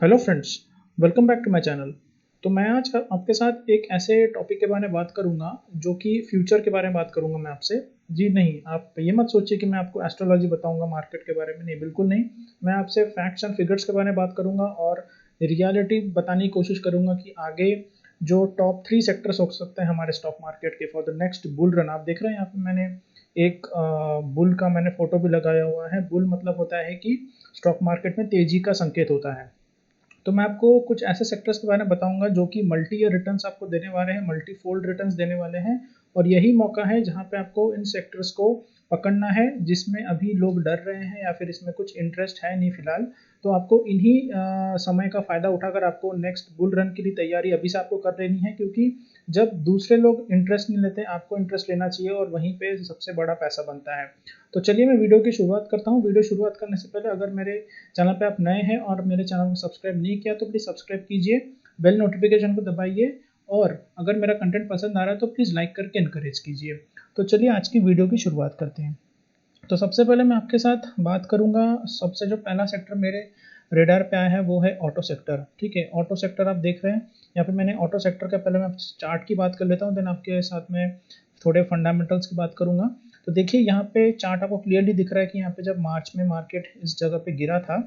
Hello friends, welcome back to my channel. तो मैं आज आपके साथ एक ऐसे टॉपिक के बारे में बात करूंगा जो कि फ्यूचर के बारे में बात करूंगा मैं आपसे। जी नहीं, आप ये मत सोचिए कि मैं आपको एस्ट्रोलॉजी बताऊंगा मार्केट के बारे में। नहीं, बिल्कुल नहीं। मैं आपसे फैक्ट्स एंड फिगर्स के बारे में बात करूंगा और रियलिटी बताने की कोशिश करूंगा कि आगे जो टॉप 3 सेक्टर्स हो सकते हैं हमारे स्टॉक मार्केट के for the next bull run. आप देख रहे हैं यहाँ पे मैंने एक बुल का मैंने फोटो भी लगाया हुआ है। बुल मतलब होता है कि स्टॉक मार्केट में तेजी का संकेत होता है। तो मैं आपको कुछ ऐसे सेक्टर्स के बारे में बताऊंगा जो कि मल्टी ईयर रिटर्न्स आपको देने वाले हैं, मल्टी फोल्ड रिटर्न्स देने वाले हैं। और यही मौका है जहां पे आपको इन सेक्टर्स को पकड़ना है जिसमें अभी लोग डर रहे हैं या फिर इसमें कुछ इंटरेस्ट है नहीं फिलहाल। तो आपको इन्हीं समय का फ़ायदा उठाकर आपको नेक्स्ट बुल रन के लिए तैयारी अभी से आपको कर लेनी है, क्योंकि जब दूसरे लोग इंटरेस्ट नहीं लेते आपको इंटरेस्ट लेना चाहिए और वहीं पे सबसे बड़ा पैसा बनता है। तो चलिए मैं वीडियो की शुरुआत करता हूँ। वीडियो शुरुआत करने से पहले अगर मेरे चैनल पे आप नए हैं और मेरे चैनल को सब्सक्राइब नहीं किया तो प्लीज़ सब्सक्राइब कीजिए, बेल नोटिफिकेशन को दबाइए और अगर मेरा कंटेंट पसंद आ रहा है तो प्लीज़ लाइक करके इनकरेज कीजिए। तो चलिए आज की वीडियो की शुरुआत करते हैं। तो सबसे पहले मैं आपके साथ बात करूंगा। सबसे जो पहला सेक्टर मेरे रेडार पे आया है वो है ऑटो सेक्टर। ठीक है, ऑटो सेक्टर आप देख रहे हैं यहाँ पे। मैंने ऑटो सेक्टर का पहले मैं चार्ट की बात कर लेता हूँ, देन आपके साथ में थोड़े फंडामेंटल्स की बात करूंगा। तो देखिए यहाँ पे चार्ट आपको क्लियरली दिख रहा है कि यहाँ पे जब मार्च में मार्केट इस जगह पे गिरा था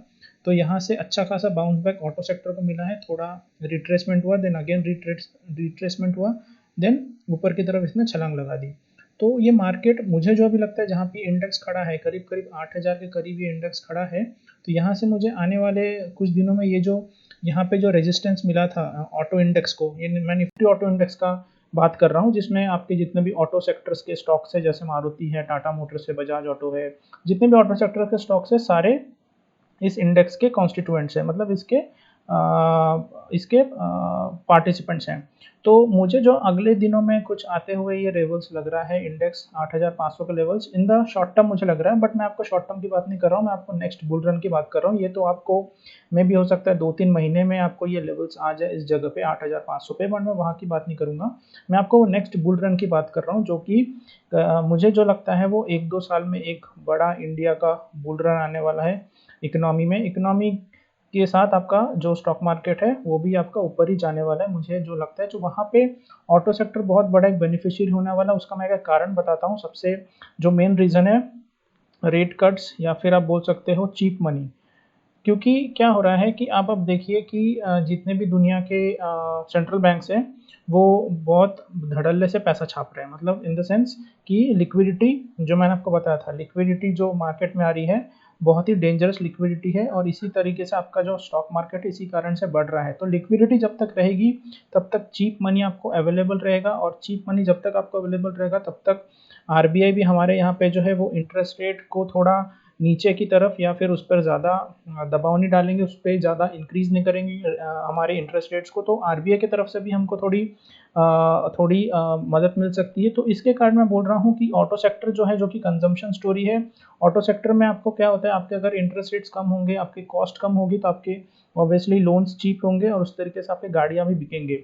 तो यहाँ से अच्छा खासा बाउंस बैक ऑटो सेक्टर को मिला है। थोड़ा रिट्रेसमेंट हुआ, देन अगेन रिट्रेसमेंट हुआ, देन ऊपर की तरफ इसने छलांग लगा दी। तो ये मार्केट मुझे जो भी लगता है जहाँ पे इंडेक्स खड़ा है करीब करीब 8,000 के करीब ये इंडेक्स खड़ा है। तो यहाँ से मुझे आने वाले कुछ दिनों में ये जो यहाँ पे जो रेजिस्टेंस मिला था ऑटो इंडेक्स को, ये मैं निफ्टी ऑटो इंडेक्स का बात कर रहा हूँ जिसमें आपके जितने भी ऑटो सेक्टर्स के स्टॉक्स है जैसे मारुति है, टाटा मोटर्स है, बजाज ऑटो है, जितने भी ऑटो सेक्टर के स्टॉक्स है सारे इस इंडेक्स के कॉन्स्टिट्यूएंट्स हैं, मतलब इसके पार्टिसिपेंट्स हैं। तो मुझे जो अगले दिनों में कुछ आते हुए ये लेवल्स लग रहा है, इंडेक्स 8,500 के levels in the short term मुझे लग रहा है। बट मैं आपको शॉर्ट टर्म की बात नहीं कर रहा हूँ, मैं आपको नेक्स्ट बुल रन की बात कर रहा हूँ। ये तो आपको में भी हो सकता है 2-3 महीने में आपको ये लेवल्स आ जाए इस जगह पे 8,500 पे, बट मैं वहाँ की बात नहीं करूँगा। मैं आपको नेक्स्ट बुल रन की बात कर रहा हूँ जो कि मुझे जो लगता है वो 1-2 साल में एक बड़ा इंडिया का बुल रन आने वाला है। इकोनॉमी में, इकोनॉमी के साथ आपका जो स्टॉक मार्केट है वो भी आपका ऊपर ही जाने वाला है। मुझे जो लगता है जो वहाँ पे ऑटो सेक्टर बहुत बड़ा एक बेनिफिशियरी होने वाला है, उसका मैं एक कारण बताता हूँ। सबसे जो मेन रीज़न है रेट कट्स या फिर आप बोल सकते हो चीप मनी। क्योंकि क्या हो रहा है कि आप अब देखिए कि जितने भी दुनिया के सेंट्रल बैंक्स हैं वो बहुत धड़ल्ले से पैसा छाप रहे हैं, मतलब इन द सेंस कि लिक्विडिटी, जो मैंने आपको बताया था लिक्विडिटी जो मार्केट में आ रही है बहुत ही डेंजरस लिक्विडिटी है। और इसी तरीके से आपका जो स्टॉक मार्केट है इसी कारण से बढ़ रहा है। तो लिक्विडिटी जब तक रहेगी तब तक चीप मनी आपको अवेलेबल रहेगा, और चीप मनी जब तक आपको अवेलेबल रहेगा तब तक आरबीआई भी हमारे यहाँ पे जो है वो इंटरेस्ट रेट को थोड़ा नीचे की तरफ या फिर उस पर ज़्यादा दबाव नहीं डालेंगे, उस पर ज़्यादा इंक्रीज नहीं करेंगे हमारे इंटरेस्ट रेट्स को। तो आरबीआई की तरफ से भी हमको थोड़ी मदद मिल सकती है। तो इसके कारण मैं बोल रहा हूँ कि ऑटो सेक्टर जो है, जो कि कंजम्पशन स्टोरी है, ऑटो सेक्टर में आपको क्या होता है, आपके अगर इंटरेस्ट रेट्स कम होंगे, आपकी कॉस्ट कम होगी तो आपके ऑब्वियसली लोन्स चीप होंगे और उस तरीके से आपकी गाड़ियाँ भी बिकेंगे।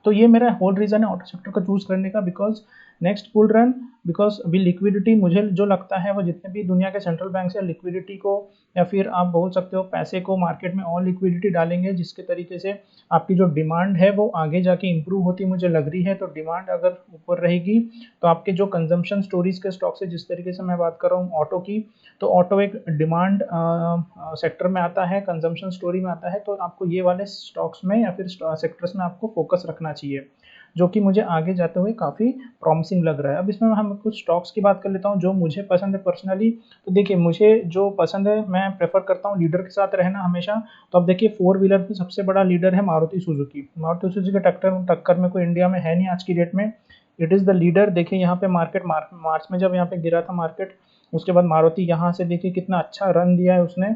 तो ये मेरा होल रीज़न है ऑटो सेक्टर को चूज़ करने का, because next bull run, because अभी लिक्विडिटी मुझे जो लगता है वो जितने भी दुनिया के सेंट्रल बैंक से लिक्विडिटी को या फिर आप बोल सकते हो पैसे को मार्केट में और लिक्विडिटी डालेंगे, जिसके तरीके से आपकी जो डिमांड है वो आगे जाके इंप्रूव होती मुझे लग रही है। तो डिमांड अगर ऊपर रहेगी तो आपके जो कंजम्पशन स्टोरीज के स्टॉक्स है, जिस तरीके से मैं बात कर रहा हूँ ऑटो की, तो ऑटो एक डिमांड सेक्टर में आता है, कंजम्पशन स्टोरी में आता है। तो आपको ये वाले स्टॉक्स में या फिर सेक्टर्स में आपको फोकस रखना चाहिए, जो कि मुझे आगे जाते हुए काफ़ी प्रॉमिसिंग लग रहा है। अब इसमें हम कुछ स्टॉक्स की बात कर लेता हूँ जो मुझे पसंद है पर्सनली। तो देखिए मुझे जो पसंद है, मैं प्रेफर करता हूँ लीडर के साथ रहना हमेशा। तो अब देखिए फोर व्हीलर में सबसे बड़ा लीडर है मारुति सुजुकी। मारुति सुजुकी टक्कर में कोई इंडिया में है नहीं आज की डेट में। It is the leader. देखिए यहाँ पे मार्च में जब यहाँ पे गिरा था मार्केट, उसके बाद मारुति यहाँ से देखिए कितना अच्छा रन दिया है उसने,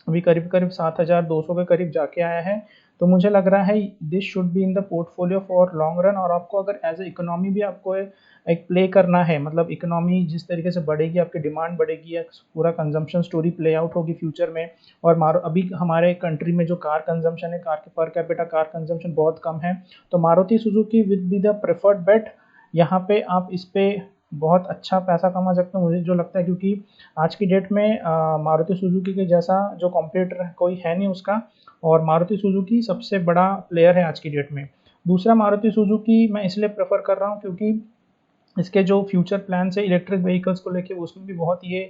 अभी करीब करीब 7,200 के करीब जाके आया है। तो मुझे लग रहा है this should be in the portfolio for long run. और आपको अगर एज ए इकोनॉमी भी आपको एक प्ले करना है, मतलब इकोनॉमी जिस तरीके से बढ़ेगी, आपकी डिमांड बढ़ेगी, या पूरा कंजम्पशन स्टोरी प्ले आउट होगी फ्यूचर में। और अभी हमारे कंट्री में जो कार कंजम्पशन है, कार के पर कैपिटा कार कंजम्पशन बहुत कम है। तो Maruti Suzuki would be the preferred bet. यहाँ पे आप इस पे बहुत अच्छा पैसा कमा सकते हैं, मुझे जो लगता है, क्योंकि आज की डेट में मारुति सुजुकी के जैसा जो कॉम्पिटिटर कोई है नहीं उसका, और मारुति सुजुकी सबसे बड़ा प्लेयर है आज की डेट में। दूसरा, मारुति सुजुकी मैं इसलिए प्रेफर कर रहा हूँ क्योंकि इसके जो फ्यूचर प्लान्स है इलेक्ट्रिक व्हीकल्स को लेके, उसमें भी बहुत ये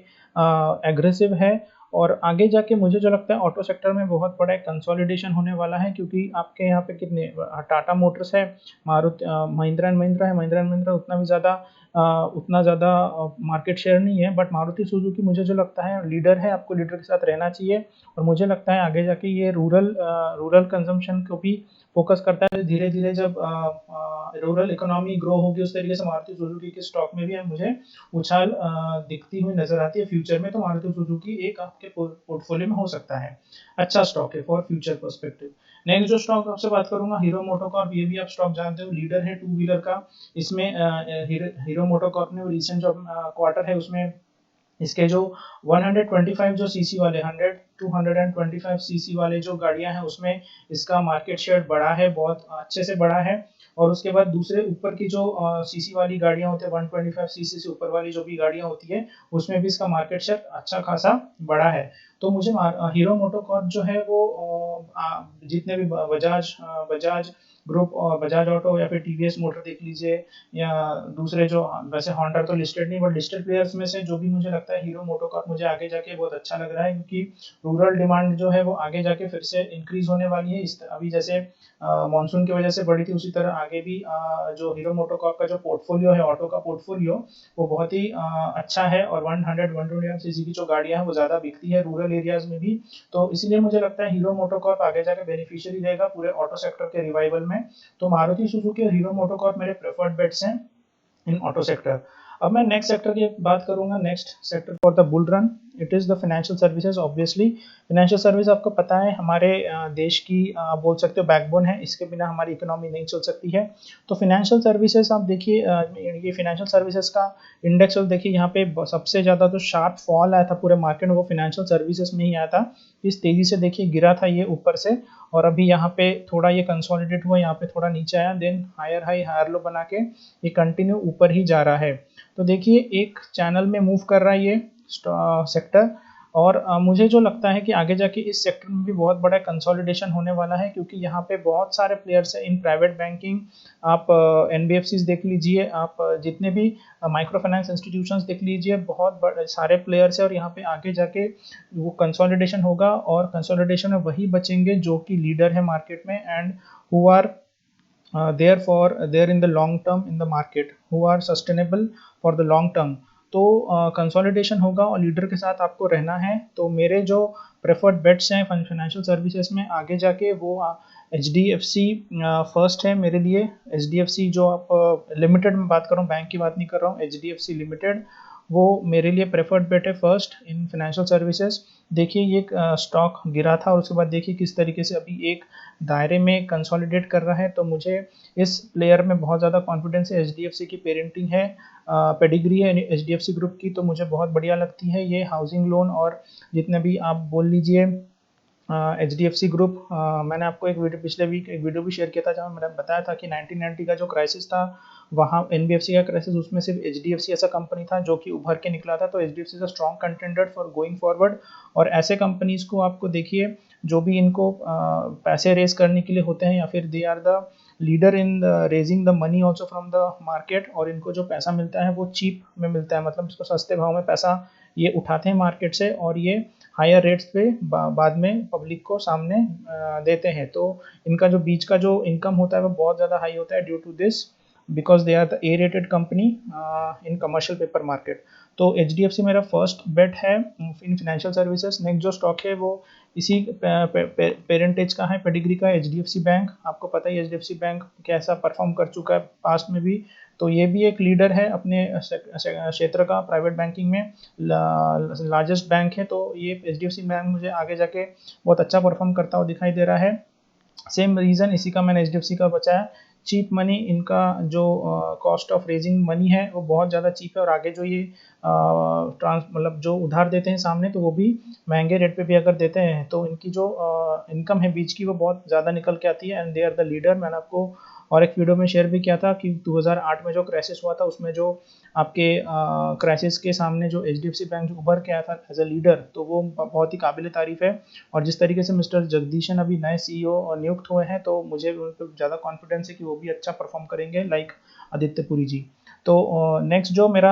एग्रेसिव है। और आगे जाके मुझे जो लगता है ऑटो सेक्टर में बहुत बड़ा एक कंसोलिडेशन होने वाला है, क्योंकि आपके यहाँ पे कितने टाटा मोटर्स है, मारुति, महिंद्रा एंड महिंद्रा है। महिंद्रा एंड महिंद्रा उतना ज़्यादा मार्केट शेयर नहीं है, बट मारुति सुजुकी मुझे जो लगता है लीडर है, आपको लीडर के साथ रहना चाहिए। और मुझे लगता है आगे जाके ये रूरल कंजम्पशन को भी फोकस करता है। धीरे धीरे जब रूरल इकोनॉमी ग्रो होगी, उस तरीके से मारुति सुजुकी के स्टॉक में भी मुझे उछाल दिखती हुई नजर आती है फ्यूचर में। तो मारुति सुजुकी एक आपके पोर्टफोलियो में हो सकता है, अच्छा स्टॉक है फॉर फ्यूचर पर्सपेक्टिव। नेक्स्ट जो स्टॉक आपसे बात करूंगा, हीरो मोटोकॉर्प। ये भी आप स्टॉक जानते हो, लीडर है टू व्हीलर का। इसमें हीरो मोटोकॉर्प ने रिसेंट जो क्वार्टर है उसमें इसके जो 125 जो सीसी वाले 100 टू 125 सीसी वाले जो गाड़ियां हैं उसमें इसका मार्केट शेयर बढ़ा है, बहुत अच्छे से बढ़ा है। और उसके बाद दूसरे ऊपर की जो सीसी वाली गाड़ियां होती है, 125 सीसी से ऊपर वाली जो भी गाड़ियां होती है, उसमें भी इसका मार्केट शेयर अच्छा खासा बढ़ा है। तो मुझे हीरो मोटोकॉर्प जो है वो जितने भी बजाज ग्रुप और बजाज ऑटो या फिर टीवीएस मोटर देख लीजिए, या दूसरे जो, वैसे होंडा तो लिस्टेड नहीं, बट लिस्टेड प्लेयर्स में से जो भी मुझे लगता है हीरो मोटोकॉर्प मुझे आगे जाके बहुत अच्छा लग रहा है, क्योंकि रूरल डिमांड जो है वो आगे जाके फिर से इंक्रीज होने वाली है। अभी जैसे मानसून की वजह से बढ़ी थी, उसी तरह आगे भी जो हीरो मोटोकॉर्प का जो पोर्टफोलियो है, ऑटो का पोर्टफोलियो, वो बहुत ही अच्छा है। और 125 सीसी की जो गाड़ियां हैं वो ज्यादा बिकती है रूरल एरियाज में भी। तो इसलिए मुझे लगता है हीरो मोटोकॉर्प आगे जाकर बेनिफिशियरी रहेगा पूरे ऑटो सेक्टर के रिवाइवल में। तो मारुति सुजुकी और हीरो मोटोकॉर्प मेरे प्रेफर्ड बेट्स हैं इन ऑटो सेक्टर। अब मैं नेक्स्ट सेक्टर की बात करूंगा। Next sector for the bull run, it is the financial services. Obviously financial service आपको पता है हमारे देश की बोल सकते हो बैकबोन है, इसके बिना हमारी इकोनॉमी नहीं चल सकती है। तो फाइनेंशियल सर्विसेज आप देखिए, ये फाइनेंशियल सर्विसेज का इंडेक्स देखिए, यहाँ पे सबसे ज्यादा जो शार्प फॉल आया था पूरे मार्केट में वो फाइनेंशियल सर्विसेज में ही आया था। इस तेजी से देखिए गिरा था ये ऊपर से, और अभी यहाँ पे थोड़ा ये कंसोलिडेट हुआ, यहाँ पे थोड़ा नीचे आया, then higher high higher low बना के ये कंटिन्यू ऊपर ही जा रहा है। तो देखिए एक चैनल में मूव कर रहा है ये सेक्टर। और मुझे जो लगता है कि आगे जाके इस सेक्टर में भी बहुत बड़ा कंसोलिडेशन होने वाला है, क्योंकि यहाँ पे बहुत सारे प्लेयर्स हैं इन प्राइवेट बैंकिंग। आप एनबीएफसीज देख लीजिए, आप जितने भी माइक्रो फाइनेंस इंस्टीट्यूशंस देख लीजिए, बहुत बड़े सारे प्लेयर्स हैं। और यहाँ पे आगे जाके वो कंसोलिडेशन होगा, और कंसोलिडेशन में वही बचेंगे जो कि लीडर है मार्केट में, and who are there in the long term in the market, who are sustainable for the long term। तो कंसोलिडेशन होगा और लीडर के साथ आपको रहना है। तो मेरे जो प्रेफर्ड बेट्स हैं फाइनेंशियल सर्विसेज में आगे जाके वो HDFC फर्स्ट है मेरे लिए। HDFC जो आप लिमिटेड में बात कर रहा हूँ, बैंक की बात नहीं कर रहा हूँ, HDFC लिमिटेड वो मेरे लिए प्रेफर्ड बेट है फर्स्ट इन फाइनेंशियल सर्विसेज। देखिए ये स्टॉक गिरा था और उसके बाद देखिए किस तरीके से अभी एक दायरे में कंसोलिडेट कर रहा है। तो मुझे इस प्लेयर में बहुत ज़्यादा कॉन्फिडेंस है। HDFC की पेरेंटिंग है, पेडिग्री है HDFC ग्रुप की, तो मुझे बहुत बढ़िया लगती है ये हाउसिंग लोन और जितने भी आप बोल लीजिए HDFC ग्रुप। मैंने आपको एक वीडियो पिछले वीक एक वीडियो भी शेयर किया था जहाँ मैंने बताया था कि 1990 का जो क्राइसिस था वहाँ NBFC का क्राइसिस, उसमें सिर्फ HDFC ऐसा कंपनी था जो कि उभर के निकला था। तो HDFC is a strong contender for going forward. और ऐसे कंपनीज को आपको देखिए जो भी इनको पैसे रेज करने के लिए होते हैं, या फिर they are the leader in raising the money also from the market, और इनको जो पैसा मिलता है वो चीप में मिलता है, मतलब इसको सस्ते भाव में पैसा ये उठाते हैं मार्केट से, और ये हायर रेट्स पे बाद में पब्लिक को सामने देते हैं। तो इनका जो बीच का जो इनकम होता है वो बहुत ज़्यादा हाई होता है due to this, because they are the A rated company in commercial paper market. तो HDFC मेरा फर्स्ट बेट है इन फाइनेंशियल सर्विसेज। नेक्स्ट जो स्टॉक है वो इसी पेरेंटेज का है, पेडिग्री का, HDFC बैंक। आपको पता है HDFC बैंक कैसा परफॉर्म कर चुका है पास्ट में भी, तो ये भी एक लीडर है अपने क्षेत्र का प्राइवेट बैंकिंग में, लार्जेस्ट बैंक है। तो ये HDFC बैंक मुझे आगे जाके बहुत अच्छा परफॉर्म करता हुआ दिखाई दे रहा है। सेम रीज़न इसी का मैंने HDFC का बचाया, चीप मनी, इनका जो कॉस्ट ऑफ रेजिंग मनी है वो बहुत ज़्यादा चीप है, और आगे जो ये मतलब जो उधार देते हैं सामने तो वो भी महंगे रेट पे भी अगर देते हैं तो इनकी जो इनकम है बीच की वो बहुत ज़्यादा निकल के आती है, and they are the leader. मैंने आपको और एक वीडियो में शेयर भी किया था कि 2008 में जो क्राइसिस हुआ था उसमें जो आपके क्राइसिस के सामने जो HDFC बैंक जो उभर के आया था एज अ लीडर, तो वो बहुत ही काबिल तारीफ़ है। और जिस तरीके से मिस्टर जगदीशन अभी नए CEO नियुक्त हुए हैं, तो मुझे उन पर ज़्यादा कॉन्फिडेंस है कि वो भी अच्छा परफॉर्म करेंगे लाइक आदित्य पुरी जी। तो नेक्स्ट जो मेरा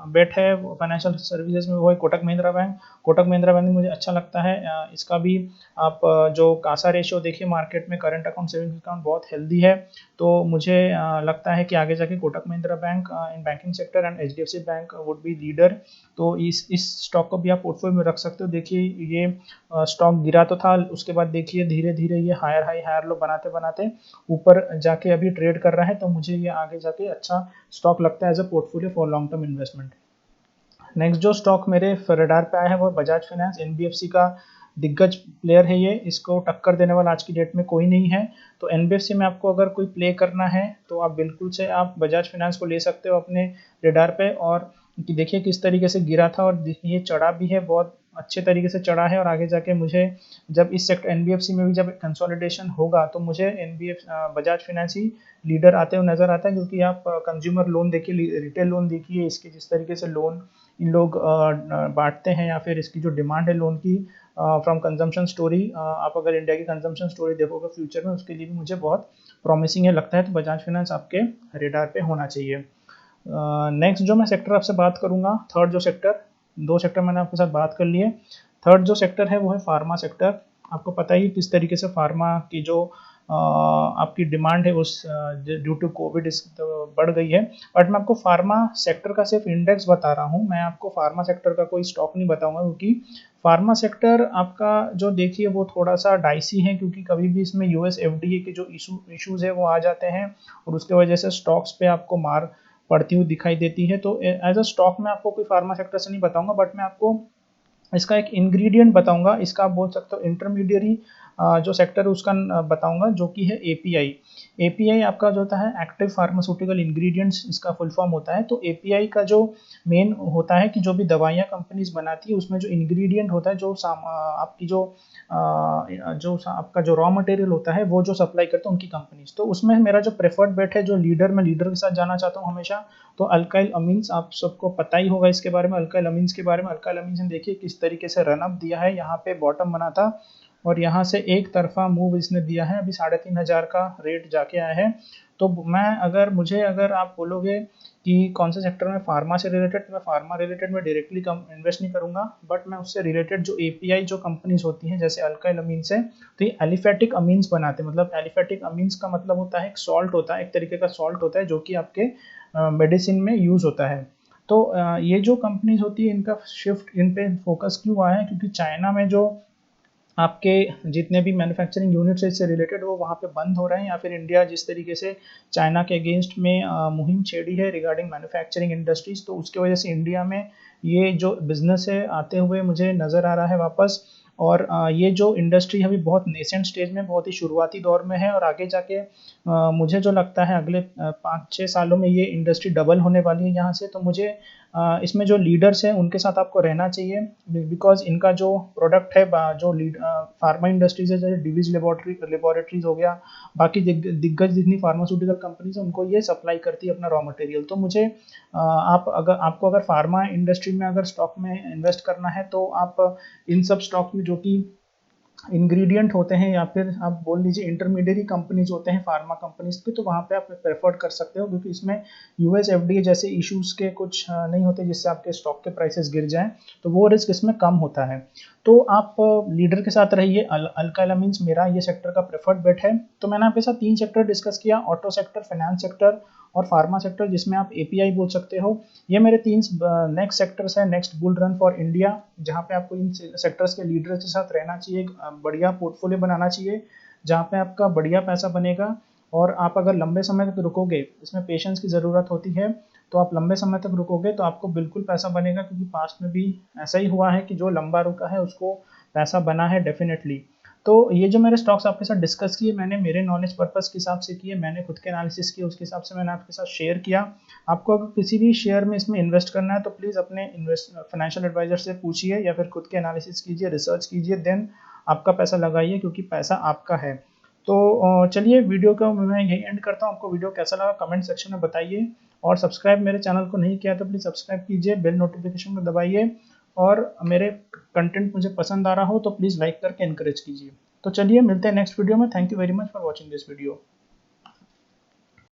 बेट है फाइनेंशियल सर्विसेज में वो है कोटक महिंद्रा बैंक। कोटक महिंद्रा बैंक मुझे अच्छा लगता है। इसका भी आप जो कासा रेशियो देखिए मार्केट में, करंट अकाउंट सेविंग्स अकाउंट बहुत हेल्दी है। तो मुझे लगता है कि आगे जाके Kotak Mahindra bank in banking sector and HDFC bank would be leader. तो इस स्टॉक को भी आप पोर्टफोलियो में रख सकते हो। देखिए ये स्टॉक गिरा तो था, उसके बाद देखिए धीरे धीरे ये हायर हाई हायर लो बनाते बनाते ऊपर जाके अभी ट्रेड कर रहा है। तो मुझे ये आगे जाके अच्छा स्टॉक लगता है as a portfolio for long term investment. Next जो स्टॉक मेरे रडार पे आया है वो बजाज फाइनेंस। NBFC का दिग्गज प्लेयर है ये, इसको टक्कर देने वाला आज की डेट में कोई नहीं है। तो NBFC में आपको अगर कोई प्ले करना है तो आप बिल्कुल से आप बजाज फाइनेंस को ले सकते हो अपने रडार पे। और देखिए किस तरीके से गिरा था और ये चढ़ा भी है, बहुत अच्छे तरीके से चढ़ा है। और आगे जाके मुझे जब इस सेक्टर NBFC में भी जब कंसोलिडेशन होगा तो मुझे बजाज फाइनेंस ही लीडर आते हुए नजर आता है। क्योंकि आप कंज्यूमर लोन देखिए, रिटेल लोन देखिए, इसके जिस तरीके से लोन इन लोग बांटते हैं, या फिर इसकी जो डिमांड है लोन की फ्रॉम कंजम्पशन स्टोरी, आप अगर इंडिया की कंजम्पशन स्टोरी देखोगे फ्यूचर में, उसके लिए भी मुझे बहुत प्रॉमिसिंग है लगता है। तो बजाज फाइनेंस आपके रेडार पे होना चाहिए। नेक्स्ट जो मैं सेक्टर आपसे बात करूंगा, थर्ड जो सेक्टर, दो सेक्टर मैंने आपके साथ बात कर लिए। थर्ड जो सेक्टर है वो है फार्मा सेक्टर। आपको पता ही किस तरीके से फार्मा की जो आपकी डिमांड है उस ड्यू टू कोविड इस तो बढ़ गई है। बट मैं आपको फार्मा सेक्टर का सिर्फ इंडेक्स बता रहा हूँ, मैं आपको फार्मा सेक्टर का कोई स्टॉक नहीं बताऊंगा। क्योंकि फार्मा सेक्टर आपका जो देखिए वो थोड़ा सा डाइसी है, क्योंकि कभी भी इसमें US FDA के जो इशूज़ है वो आ जाते हैं और उसके वजह से स्टॉक्स पे आपको मार पड़ती हुई दिखाई देती है। तो एज अ स्टॉक मैं आपको कोई फार्मा सेक्टर से नहीं बताऊंगा, बट मैं आपको इसका एक इंग्रेडिएंट बताऊंगा। इसका आप बोल सकते हो इंटरमीडियरी जो सेक्टर है उसका बताऊंगा, जो कि है API। API आपका जो होता है एक्टिव फार्मास्यूटिकल इंग्रेडिएंट्स, इसका फुल फॉर्म होता है। तो API का जो मेन होता है कि जो भी दवाइयाँ कंपनीज बनाती है उसमें जो इंग्रेडिएंट होता है, जो आपकी जो आपका जो रॉ मटेरियल होता है वो जो सप्लाई करते हैं उनकी कंपनीज। तो उसमें मेरा जो प्रेफर्ड बेट है, जो लीडर, मैं लीडर के साथ जाना चाहता हूँ हमेशा, तो अल्काइल अमीन्स। आप सबको पता ही होगा इसके बारे में, अल्काइल अमीन्स के बारे में। अल्काइल अमीन्स ने देखिए किस तरीके से रनअप दिया है, यहाँ पे बॉटम बना था और यहाँ से एक तरफा मूव इसने दिया है, अभी 3500 का रेट जाके आया है। तो मैं अगर आप बोलोगे कि कौन से सेक्टर में फार्मा से रिलेटेड, तो मैं फार्मा रिलेटेड में डायरेक्टली कम इन्वेस्ट नहीं करूंगा। बट मैं उससे रिलेटेड जो API जो कंपनीज होती हैं जैसे अल्काइल अमीन्स है, तो ये एलिफेटिक अमीन्स बनाते हैं। मतलब एलिफेटिक अमीन्स का मतलब होता है एक सॉल्ट होता है, एक तरीके का सॉल्ट होता है जो कि आपके मेडिसिन में यूज होता है। तो ये जो कंपनीज होती है इनका शिफ्ट इन पे फोकस क्यों आया है, क्योंकि चाइना में जो आपके जितने भी मैन्युफैक्चरिंग यूनिट्स है इससे रिलेटेड वो वहाँ पे बंद हो रहे हैं, या फिर इंडिया जिस तरीके से चाइना के अगेंस्ट में मुहिम छेड़ी है रिगार्डिंग मैन्युफैक्चरिंग इंडस्ट्रीज, तो उसकी वजह से इंडिया में ये जो बिजनेस है आते हुए मुझे नज़र आ रहा है वापस। और ये जो इंडस्ट्री अभी बहुत नेसेंट स्टेज में, बहुत ही शुरुआती दौर में है। और आगे जाके मुझे जो लगता है अगले 5-6 सालों में ये इंडस्ट्री डबल होने वाली है यहाँ से। तो मुझे इसमें जो लीडर्स हैं उनके साथ आपको रहना चाहिए, बिकॉज इनका जो प्रोडक्ट है जो फार्मा इंडस्ट्रीज है, जैसे डिवीज लेबोरेटरीज हो गया, बाकी दिग्गज जितनी फार्मास्यूटिकल कंपनीज है उनको ये सप्लाई करती है अपना रॉ मटेरियल। तो मुझे आपको अगर फार्मा इंडस्ट्री में अगर स्टॉक में इन्वेस्ट करना है तो आप इन सब स्टॉक में जो कि इंग्रेडिएंट होते हैं, या फिर आप बोल लीजिए इंटरमीडिएरी कंपनीज होते हैं फार्मा कंपनीज के, तो वहाँ पे आप प्रेफर कर सकते हो। क्योंकि इसमें US FDA जैसे इश्यूज के कुछ नहीं होते जिससे आपके स्टॉक के प्राइसेस गिर जाएं, तो वो रिस्क इसमें कम होता है। तो आप लीडर के साथ रहिए। अल्काइल अमीन्स मेरा ये सेक्टर का प्रेफर्ड बेट है। तो मैंने आपके साथ 3 सेक्टर डिस्कस किया, ऑटो सेक्टर, फाइनेंस सेक्टर और फार्मा सेक्टर, जिसमें आप API बोल सकते हो। ये मेरे 3 नेक्स्ट सेक्टर्स हैं, next bull run for India, जहाँ पे आपको इन सेक्टर्स के लीडर्स के साथ रहना चाहिए, बढ़िया पोर्टफोलियो बनाना चाहिए जहाँ पे आपका बढ़िया पैसा बनेगा। और आप अगर लंबे समय तक रुकोगे, इसमें पेशेंस की ज़रूरत होती है, तो आप लंबे समय तक रुकोगे तो आपको बिल्कुल पैसा बनेगा। क्योंकि पास्ट में भी ऐसा ही हुआ है कि जो लंबा रुका है उसको पैसा बना है डेफिनेटली। तो ये जो मेरे स्टॉक्स आपके साथ डिस्कस किए, मैंने मेरे नॉलेज पर्पस के हिसाब से किए, मैंने खुद के एनालिसिस किए, उसके हिसाब से मैंने आपके साथ शेयर किया। आपको अगर किसी भी शेयर में इसमें इन्वेस्ट करना है तो प्लीज़ अपने फाइनेंशियल एडवाइजर से पूछिए, या फिर खुद के एनालिसिस कीजिए, रिसर्च कीजिए, देन आपका पैसा लगाइए, क्योंकि पैसा आपका है। तो चलिए वीडियो को मैं यही एंड करता हूँ। आपको वीडियो कैसा लगा कमेंट सेक्शन में बताइए, और सब्सक्राइब मेरे चैनल को नहीं किया तो प्लीज़ सब्सक्राइब कीजिए, बेल नोटिफिकेशन को दबाइए, और मेरे कंटेंट मुझे पसंद आ रहा हो तो प्लीज़ लाइक करके इनकरेज कीजिए। तो चलिए मिलते हैं नेक्स्ट वीडियो में। Thank you very much for watching this video.